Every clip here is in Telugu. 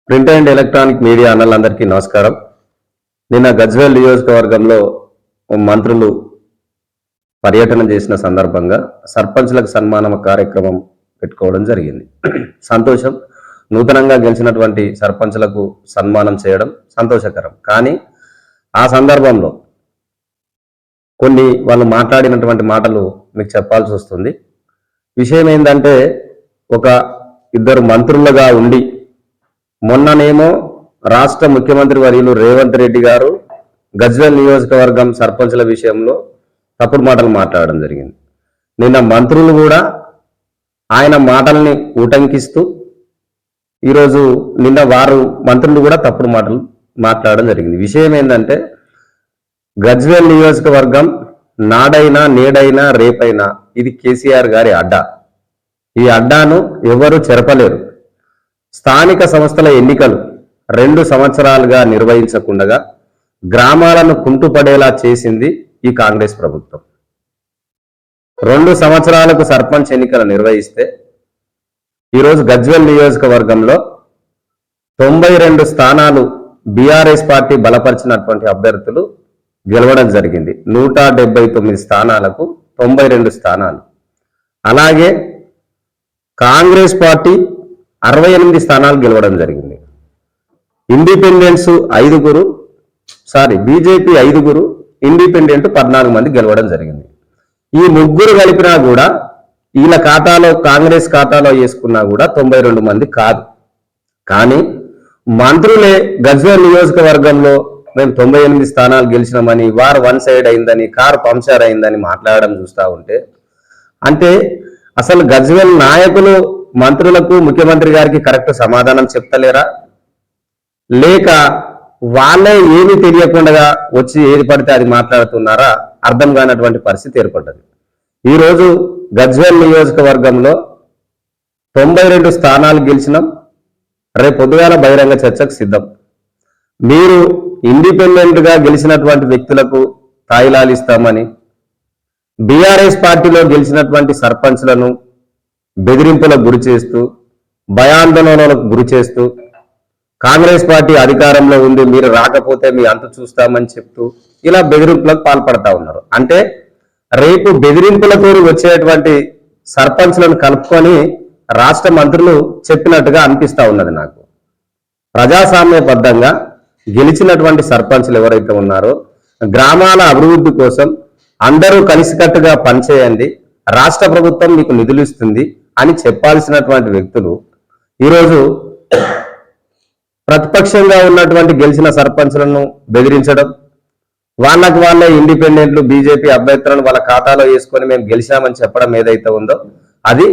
ప్రింట్ అండ్ ఎలక్ట్రానిక్ మీడియా అన్నలందరికీ నమస్కారం. నిన్న గజ్వేల్ నియోజకవర్గంలో మంత్రులు పర్యటన చేసిన సందర్భంగా సర్పంచ్లకు సన్మానం కార్యక్రమం పెట్టుకోవడం జరిగింది. సంతోషం. నూతనంగా గెలిచినటువంటి సర్పంచ్లకు సన్మానం చేయడం సంతోషకరం. కానీ ఆ సందర్భంలో కొన్ని వాళ్ళు మాట్లాడినటువంటి మాటలు మీకు చెప్పాల్సి వస్తుంది. విషయం ఏంటంటే, ఒక ఇద్దరు మంత్రులుగా ఉండి మొన్ననేమో రాష్ట్ర ముఖ్యమంత్రి వర్యులు రేవంత్ రెడ్డి గారు గజ్వేల్ నియోజకవర్గం సర్పంచ్ల విషయంలో తప్పుడు మాటలు మాట్లాడడం జరిగింది. నిన్న మంత్రులు కూడా ఆయన మాటల్ని ఉటంకిస్తూ ఈరోజు నిన్న మంత్రులు కూడా తప్పుడు మాటలు మాట్లాడడం జరిగింది. విషయం ఏంటంటే, గజ్వేల్ నియోజకవర్గం నాడైనా నేడైనా రేపైనా ఇది కేసీఆర్ గారి అడ్డా. ఈ అడ్డాను ఎవరు చెరపలేరు. స్థానిక సంస్థల ఎన్నికలు 2 సంవత్సరాలుగా నిర్వహించకుండా గ్రామాలను కుంటుపడేలా చేసింది ఈ కాంగ్రెస్ ప్రభుత్వం. 2 సంవత్సరాలకు సర్పంచ్ ఎన్నికలు నిర్వహిస్తే ఈరోజు గజ్వేల్ నియోజకవర్గంలో 92 స్థానాలు బీఆర్ఎస్ పార్టీ బలపరిచినటువంటి అభ్యర్థులు గెలవడం జరిగింది. 179 స్థానాలకు 92 స్థానాలు. అలాగే కాంగ్రెస్ పార్టీ 68 స్థానాలు గెలవడం జరిగింది. ఇండిపెండెన్స్ 5, బీజేపీ 5, ఇండిపెండెంట్ 14 మంది గెలవడం జరిగింది. ఈ ముగ్గురు కలిపినా కూడా వీళ్ళ ఖాతాలో, కాంగ్రెస్ ఖాతాలో వేసుకున్నా కూడా 92 మంది కాదు. కానీ మంత్రులే గజ్వేల్ నియోజకవర్గంలో మేము 98 స్థానాలు గెలిచినామని, వారు వన్ సైడ్ అయిందని, కారు పంక్చర్ అయిందని మాట్లాడడం చూస్తూ ఉంటే, అంటే అసలు గజ్వేల్ నాయకులు మంత్రులకు, ముఖ్యమంత్రి గారికి కరెక్ట్ సమాధానం చెప్తలేరా, లేక వాళ్ళే ఏమీ తెలియకుండా వచ్చి ఏది పడితే అది మాట్లాడుతున్నారా అర్థం కానటువంటి పరిస్థితి ఏర్పడ్డది. ఈరోజు గజ్వేల్ నియోజకవర్గంలో 92 స్థానాలు గెలిచినాం. రేపు పొద్దుగాల బహిరంగ చర్చకు సిద్ధం. మీరు ఇండిపెండెంట్ గా గెలిచినటువంటి వ్యక్తులకు తాయిలాలు ఇస్తామని, బీఆర్ఎస్ పార్టీలో గెలిచినటువంటి సర్పంచ్లను బెదిరింపులకు గురి చేస్తూ, భయాందోళనలకు గురి చేస్తూ, కాంగ్రెస్ పార్టీ అధికారంలో ఉంది మీరు రాకపోతే మీ అంతు చూస్తామని చెప్తూ ఇలా బెదిరింపులకు పాల్పడతా ఉన్నారు. అంటే రేపు బెదిరింపులతో వచ్చేటువంటి సర్పంచ్లను కలుపుకొని రాష్ట్ర మంత్రులు చెప్పినట్టుగా అనిపిస్తా ఉన్నది నాకు. ప్రజాస్వామ్యబద్ధంగా గెలిచినటువంటి సర్పంచ్లు ఎవరైతే ఉన్నారో గ్రామాల అభివృద్ధి కోసం అందరూ కలిసికట్టుగా పనిచేయండి, రాష్ట్ర ప్రభుత్వం మీకు నిధులు ఇస్తుంది అని చెప్పాల్సినటువంటి వ్యక్తులు ఈరోజు ప్రతిపక్షంగా ఉన్నటువంటి గెలిచిన సర్పంచ్లను బెదిరించడం, వాళ్ళకు వాళ్ళే ఇండిపెండెంట్లు, బీజేపీ అభ్యర్థులను వాళ్ళ ఖాతాలో వేసుకొని మేము గెలిచామని చెప్పడం ఏదైతే ఉందో అది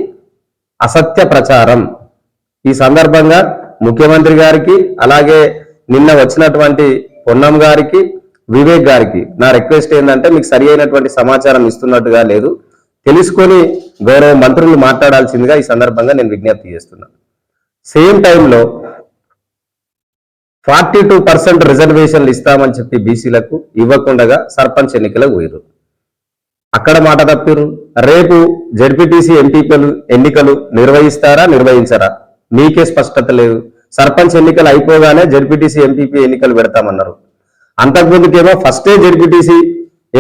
అసత్య ప్రచారం. ఈ సందర్భంగా ముఖ్యమంత్రి గారికి, అలాగే నిన్న వచ్చినటువంటి పొన్నం గారికి, వివేక్ గారికి నా రిక్వెస్ట్ ఏంటంటే, మీకు సరి అయినటువంటి సమాచారం ఇస్తున్నట్టుగా లేదు, తెలుసుకొని గౌరవ మంత్రులు మాట్లాడాల్సిందిగా ఈ సందర్భంగా నేను విజ్ఞప్తి చేస్తున్నాను. సేమ్ టైంలో 42% రిజర్వేషన్లు ఇస్తామని చెప్పి బీసీలకు ఇవ్వకుండా సర్పంచ్ ఎన్నికలకు పోయారు. అక్కడ మాట తప్పారు. రేపు జెడ్పీటీసీ ఎన్నికలు నిర్వహిస్తారా, నిర్వహించరా మీకే స్పష్టత లేదు. సర్పంచ్ ఎన్నికలు అయిపోగానే జెడ్పీటీసీ ఎంపీపీ ఎన్నికలు పెడతామన్నారు. అంతకుముందుకేమో ఫస్టే జెడ్పీటీసీ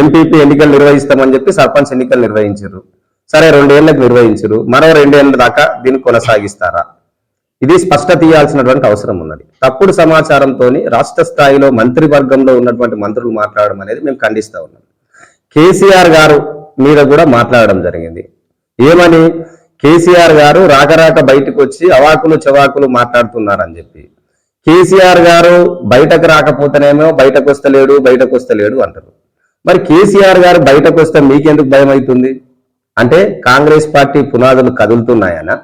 ఎంపీపీ ఎన్నికలు నిర్వహిస్తామని చెప్పి సర్పంచ్ ఎన్నికలు నిర్వహించారు. సరే 2 ఏళ్లకు నిర్వహించారు, మరో 2 ఏళ్ల దాకా దీన్ని కొనసాగిస్తారా? ఇది స్పష్టత ఇవ్వాల్సినటువంటి అవసరం ఉన్నది. తప్పుడు సమాచారంతో రాష్ట్ర స్థాయిలో మంత్రివర్గంలో ఉన్నటువంటి మంత్రులు మాట్లాడడం అనేది మేము ఖండిస్తా ఉన్నాం. కేసీఆర్ గారు మీద కూడా మాట్లాడడం జరిగింది. ఏమని? కేసీఆర్ గారు రాక బయటకు వచ్చి అవాకులు చవాకులు మాట్లాడుతున్నారని చెప్పి. కేసీఆర్ గారు బయటకు రాకపోతేనేమో బయటకు వస్తలేడు అంటారు. మరి కేసీఆర్ గారు బయటకు వస్తే మీకెందుకు భయం అవుతుంది? అంటే కాంగ్రెస్ పార్టీ పునాదులు కదులుతున్నాయనా?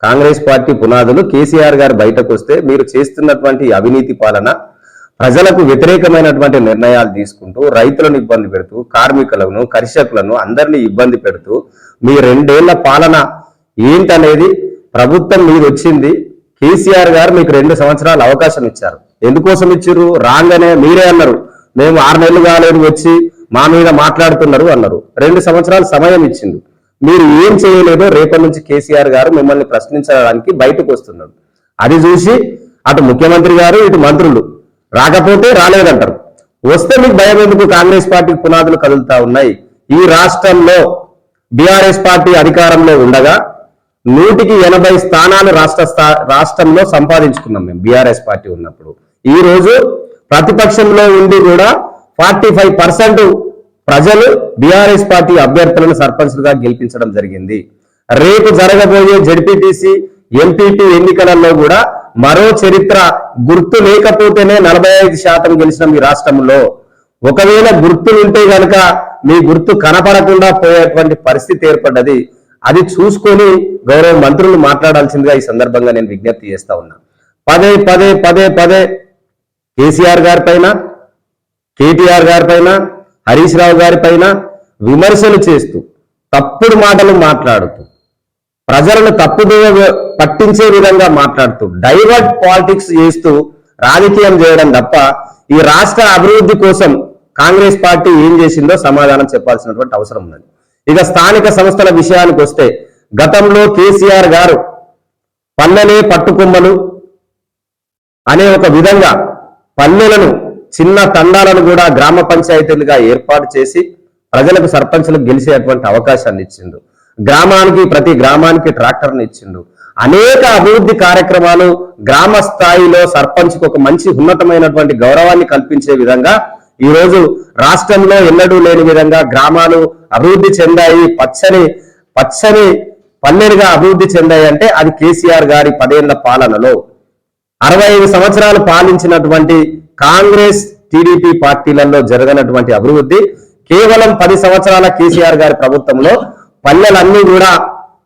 కాంగ్రెస్ పార్టీ పునాదులు కేసీఆర్ గారు బయటకు వస్తే మీరు చేస్తున్నటువంటి అవినీతి పాలన, ప్రజలకు వ్యతిరేకమైనటువంటి నిర్ణయాలు తీసుకుంటూ, రైతులను ఇబ్బంది పెడుతూ, కార్మికులను, కర్షకులను అందరినీ ఇబ్బంది పెడుతూ మీ 2 ఏళ్ల పాలన ఏంటనేది ప్రభుత్వం మీద వచ్చింది. కేసీఆర్ గారు మీకు 2 సంవత్సరాలు అవకాశం ఇచ్చారు. ఎందుకోసం ఇచ్చారు? రాగానే మీరే అన్నారు, మేము 6 నెలలు కాలేదు వచ్చి మా మీద మాట్లాడుతున్నారు అన్నారు. 2 సంవత్సరాలు సమయం ఇచ్చింది. మీరు ఏం చేయలేదో రేపటి నుంచి కేసీఆర్ గారు మిమ్మల్ని ప్రశ్నించడానికి బయటకు వస్తున్నాడు. అది చూసి అటు ముఖ్యమంత్రి గారు ఇటు మంత్రులు రాకపోతే రాలేదంటారు. వస్తే మీకు భయం ఎందుకు? కాంగ్రెస్ పార్టీ పునాదులు కదులుతా ఉన్నాయి. ఈ రాష్ట్రంలో బీఆర్ఎస్ పార్టీ అధికారంలో ఉండగా 180 స్థానాలు రాష్ట్రంలో సంపాదించుకున్నాం మేము బీఆర్ఎస్ పార్టీ ఉన్నప్పుడు. ఈ రోజు ప్రతిపక్షంలో ఉండి కూడా 45% ప్రజలు బీఆర్ఎస్ పార్టీ అభ్యర్థులను సర్పంచ్లుగా గెలిపించడం జరిగింది. రేపు జరగబోయే జెడ్పీటీసీ ఎంపీపీ ఎన్నికలలో కూడా మరో చరిత్ర. గుర్తు లేకపోతేనే 45% గెలిచిన మీ రాష్ట్రంలో. ఒకవేళ గుర్తులుంటే గనక మీ గుర్తు కనపడకుండా పోయేటువంటి పరిస్థితి ఏర్పడ్డది. అది చూసుకొని గౌరవ మంత్రులు మాట్లాడాల్సిందిగా ఈ సందర్భంగా నేను విజ్ఞప్తి చేస్తా ఉన్నా. పదే కేసీఆర్ గారి పైన, కేటీఆర్ గారి పైన, హరీష్ రావు గారి పైన విమర్శలు చేస్తూ తప్పుడు మాటలు మాట్లాడుతూ ప్రజలను తప్పుదో పట్టించే విధంగా మాట్లాడుతూ డైవర్ట్ పాలిటిక్స్ చేస్తూ రాజకీయం చేయడం తప్ప ఈ రాష్ట్ర అభివృద్ధి కోసం కాంగ్రెస్ పార్టీ ఏం చేసిందో సమాధానం చెప్పాల్సినటువంటి అవసరం ఉన్నది. ఇక స్థానిక సంస్థల విషయానికి వస్తే గతంలో కేసీఆర్ గారు పల్లెలే పట్టుకొమ్మలు అనే ఒక విధంగా పల్లెలను చిన్న తండాలను కూడా గ్రామ పంచాయతీలుగా ఏర్పాటు చేసి ప్రజలకు సర్పంచులకు గెలిచేటువంటి అవకాశాన్ని ఇచ్చిండు. ప్రతి గ్రామానికి ట్రాక్టర్ని ఇచ్చిండు. అనేక అభివృద్ధి కార్యక్రమాలు గ్రామ స్థాయిలో సర్పంచ్కి ఒక మంచి ఉన్నతమైనటువంటి గౌరవాన్ని కల్పించే విధంగా ఈ రోజు రాష్ట్రంలో ఎన్నడూ లేని విధంగా గ్రామాలు అభివృద్ధి చెందాయి. పచ్చని పల్లెలుగా అభివృద్ధి చెందాయి అంటే అది కేసీఆర్ గారి 10 ఏళ్ల పాలనలో. 65 సంవత్సరాలు పాలించినటువంటి కాంగ్రెస్ టీడీపీ పార్టీలలో జరగనటువంటి అభివృద్ధి కేవలం 10 సంవత్సరాల కేసీఆర్ గారి ప్రభుత్వంలో పల్లెలన్నీ కూడా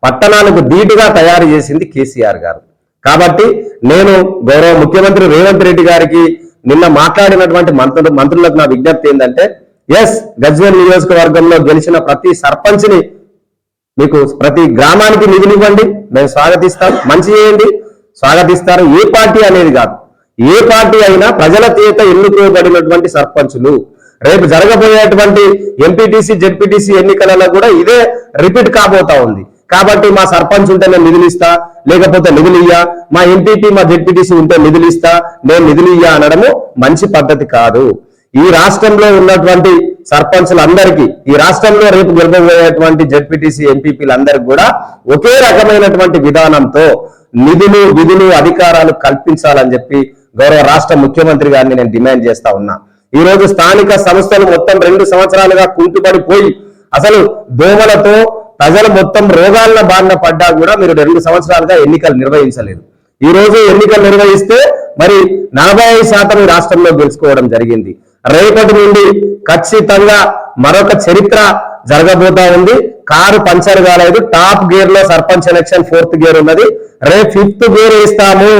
పట్టణాలకు ధీటుగా తయారు చేసింది కేసీఆర్ గారు. కాబట్టి నేను గౌరవ ముఖ్యమంత్రి రేవంత్ రెడ్డి గారికి నిన్న మాట్లాడినటువంటి మంత్రులకు నా విజ్ఞప్తి ఏంటంటే, గజ్వేల్ నియోజకవర్గంలో గెలిచిన ప్రతి సర్పంచ్ని మీకు ప్రతి గ్రామానికి నిధులు ఇవ్వండి, మేము స్వాగతిస్తాం. మంచి చేయండి, స్వాగతిస్తారు. ఏ పార్టీ అనేది కాదు, ఏ పార్టీ అయినా ప్రజల చేత ఎన్నుకోబడినటువంటి సర్పంచులు. రేపు జరగబోయేటువంటి ఎంపీటీసీ జెడ్పీటీసీ ఎన్నికలలో కూడా ఇదే రిపీట్ కాబోతా ఉంది. కాబట్టి మా సర్పంచ్ ఉంటే నేను నిధులు ఇస్తా, లేకపోతే నిధులు ఇయ్యా, మా ఎంపీపీ మా జెడ్పీటీసీ ఉంటే నిధులు ఇస్తా, నేను నిధులు ఇయ్యా అనడము మంచి పద్ధతి కాదు. ఈ రాష్ట్రంలో ఉన్నటువంటి సర్పంచులందరికీ, ఈ రాష్ట్రంలో రేపు గెలవబోయేటువంటి జెడ్పీటీసీ ఎంపీపీలందరికీ కూడా ఒకే రకమైనటువంటి విధానంతో నిధులు విధులు అధికారాలు కల్పించాలని చెప్పి గౌరవ రాష్ట్ర ముఖ్యమంత్రి గారిని నేను డిమాండ్ చేస్తా ఉన్నా. ఈ రోజు స్థానిక సంస్థలు మొత్తం 2 సంవత్సరాలుగా కుంటుపడిపోయి అసలు దోమలతో ప్రజలు మొత్తం రోగాల బారిన పడ్డా కూడా మీరు 2 సంవత్సరాలుగా ఎన్నికలు నిర్వహించలేదు. ఈ రోజు ఎన్నికలు నిర్వహిస్తే మరి 45% రాష్ట్రంలో గెలుచుకోవడం జరిగింది. రేపటి నుండి ఖచ్చితంగా మరొక చరిత్ర జరగబోతా ఉంది. కారు పంచర్ కాలేదు, టాప్ గేర్ లో సర్పంచ్ ఎలక్షన్ 4th గేర్ ఉన్నది. రేపు 5th గేర్ వేస్తాము.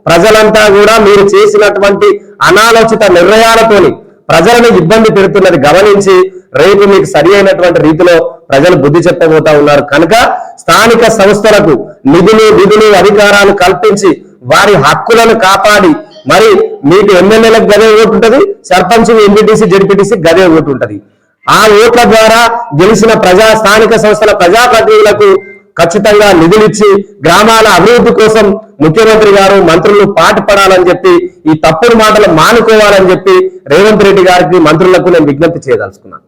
ప్రజలంతా కూడా మీరు చేసినటువంటి అనాలోచిత నిర్ణయాలతోని ప్రజలను ఇబ్బంది పెడుతున్నది గమనించి రేపు మీకు సరి అయినటువంటి రీతిలో ప్రజలు బుద్ధి చెప్పబోతా ఉన్నారు. కనుక స్థానిక సంస్థలకు నిధులు విధులు అధికారాలు కల్పించి వారి హక్కులను కాపాడి మరి మీకు ఎమ్మెల్యేలకు గదే ఓటు ఉంటుంది, సర్పంచ్ ఎంపీటీసీ జెడ్పీటీసీ గదే ఓటు ఉంటుంది. ఆ ఓట్ల ద్వారా గెలిచిన స్థానిక సంస్థల ప్రజాప్రతినిధులకు ఖచ్చితంగా నిధులిచ్చి గ్రామాల అభివృద్ధి కోసం ముఖ్యమంత్రి గారు మంత్రులు పాటుపడాలని చెప్పి ఈ తప్పుడు మాటలు మానుకోవాలని చెప్పి రేవంత్ రెడ్డి గారికి మంత్రులకు నేను విజ్ఞప్తి చేయదలుచుకున్నాను.